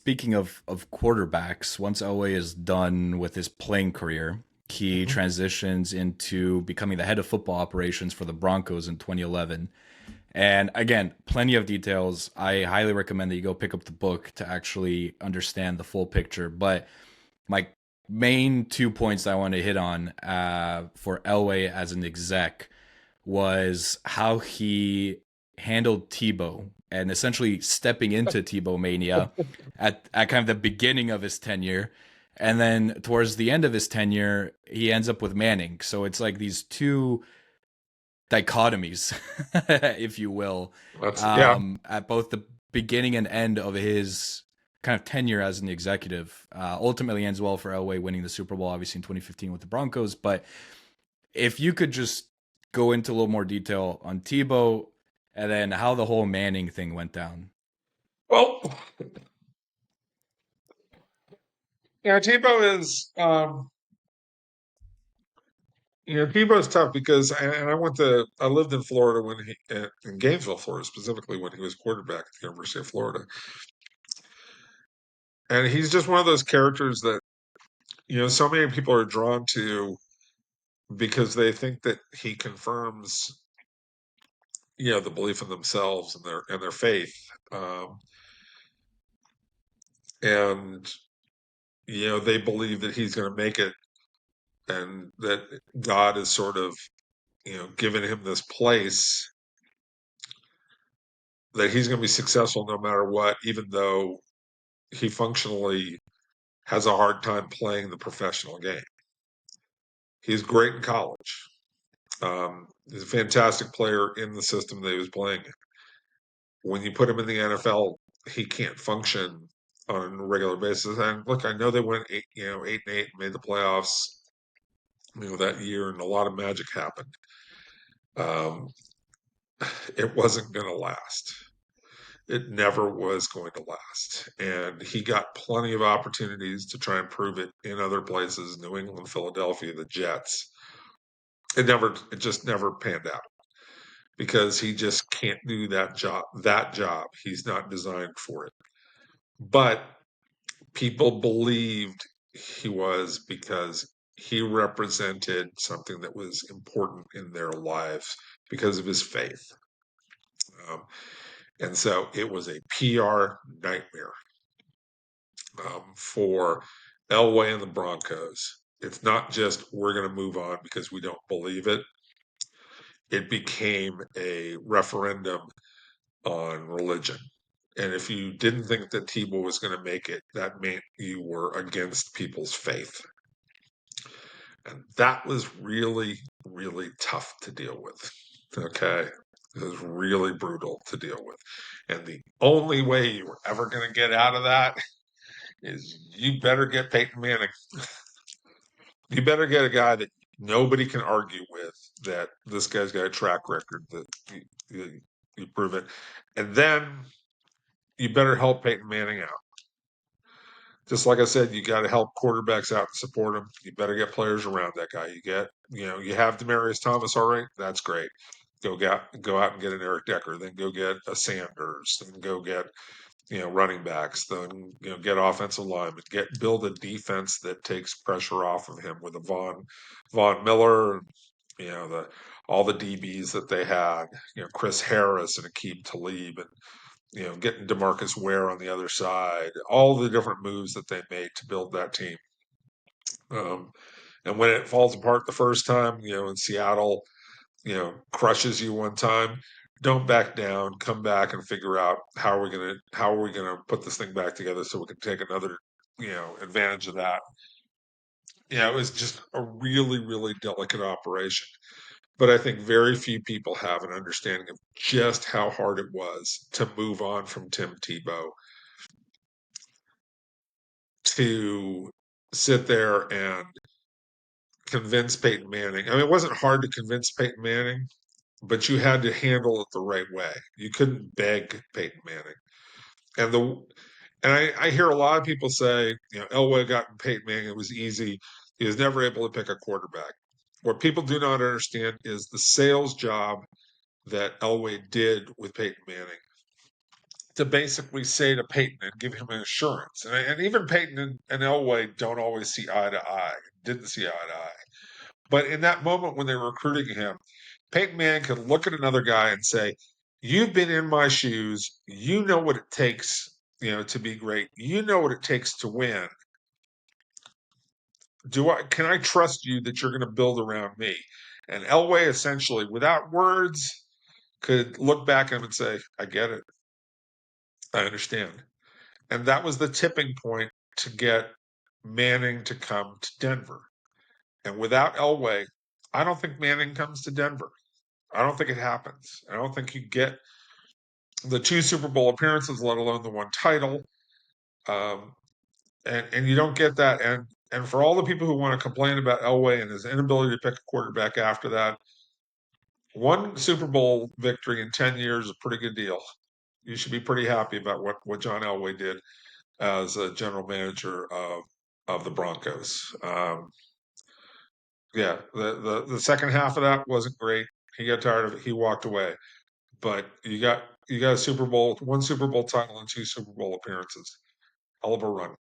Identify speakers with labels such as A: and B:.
A: speaking of quarterbacks, once Elway is done with his playing career, he
B: Mhm.
A: transitions into becoming the head of football operations for the Broncos in 2011. And again, plenty of details. I highly recommend that you go pick up the book to actually understand the full picture. But my main 2 points that I want to hit on for Elway as an exec was how he handled Tebow and essentially stepping into TebowMania at kind of the beginning of his tenure. And then towards the end of his tenure, he ends up with Manning. So it's like these two dichotomies, if you will,
B: Yeah.
A: at both the beginning and end of his kind of tenure as an executive. Ultimately ends well for Elway winning the Super Bowl, obviously in 2015 with the Broncos. But if you could just go into a little more detail on Tebow and then how the whole Manning thing went down.
B: Well, Tebow is Tebow's tough because and I lived in Florida when he in Gainesville, Florida, specifically when he was quarterback at the University of Florida, and he's just one of those characters that so many people are drawn to because they think that he confirms the belief in themselves and their faith, um, and they believe that he's going to make it and that God is sort of given him this place that he's going to be successful no matter what, even though he functionally has a hard time playing the professional game. He's great in college. He's a fantastic player in the system that he was playing in. When you put him in the NFL, he can't function on a regular basis. And look, I know they went 8-8 and made the playoffs, that year, and a lot of magic happened. Um, it wasn't going to last. It never was going to last. And he got plenty of opportunities to try and prove it in other places, New England, Philadelphia, the Jets. It just never panned out because he just can't do that job. He's not designed for it. But people believed he was because he represented something that was important in their lives because of his faith. Um, and so it was a PR nightmare for Elway and the Broncos. It's not just we're going to move on because we don't believe it. It became a referendum on religion. And if you didn't think that Tebow was going to make it, that meant you were against people's faith. And that was really, really tough to deal with. Okay. It was really brutal to deal with. And the only way you were ever going to get out of that is you better get Peyton Manning. You better get a guy that nobody can argue with, that this guy's got a track record, that you prove it. And then you better help Peyton Manning out. Just like I said, you got to help quarterbacks out and support them. You better get players around that guy. You have Demaryius Thomas, all right, that's great. Go out and get an Eric Decker, then go get a Sanders, then go get running backs, then get offensive linemen, build a defense that takes pressure off of him with a Von Miller, and the all the DBs that they had, Chris Harris and Akeem Talib, and getting Demarcus Ware on the other side, all the different moves that they made to build that team. Um, and when it falls apart the first time, in Seattle, crushes you one time, don't back down. Come back and figure out how are we gonna put this thing back together so we can take another advantage of that. It was just a really really delicate operation. But I think very few people have an understanding of just how hard it was to move on from Tim Tebow, to sit there and convince Peyton Manning. I mean, it wasn't hard to convince Peyton Manning, but you had to handle it the right way. You couldn't beg Peyton Manning. And I hear a lot of people say, Elway got Peyton Manning, it was easy. He was never able to pick a quarterback. What people do not understand is the sales job that Elway did with Peyton Manning to basically say to Peyton and give him an assurance. And even Peyton and Elway don't always see eye to eye, didn't see eye to eye. But in that moment when they were recruiting him, Peyton Manning could look at another guy and say, "You've been in my shoes. You know what it takes, to be great. You know what it takes to win. Can I trust you that you're going to build around me?" And Elway essentially, without words, could look back at him and say, "I get it. I understand." And that was the tipping point to get Manning to come to Denver. And without Elway, I don't think Manning comes to Denver. I don't think it happens. I don't think you get the 2 Super Bowl appearances, let alone the 1 title. And you don't get that. And for all the people who want to complain about Elway and his inability to pick a quarterback after that, 1 Super Bowl victory in 10 years is a pretty good deal. You should be pretty happy about what John Elway did as a general manager of the Broncos. Yeah, the second half of that wasn't great. He got tired of it. He walked away. But you got a Super Bowl, 1 Super Bowl title and 2 Super Bowl appearances. Hell of a run.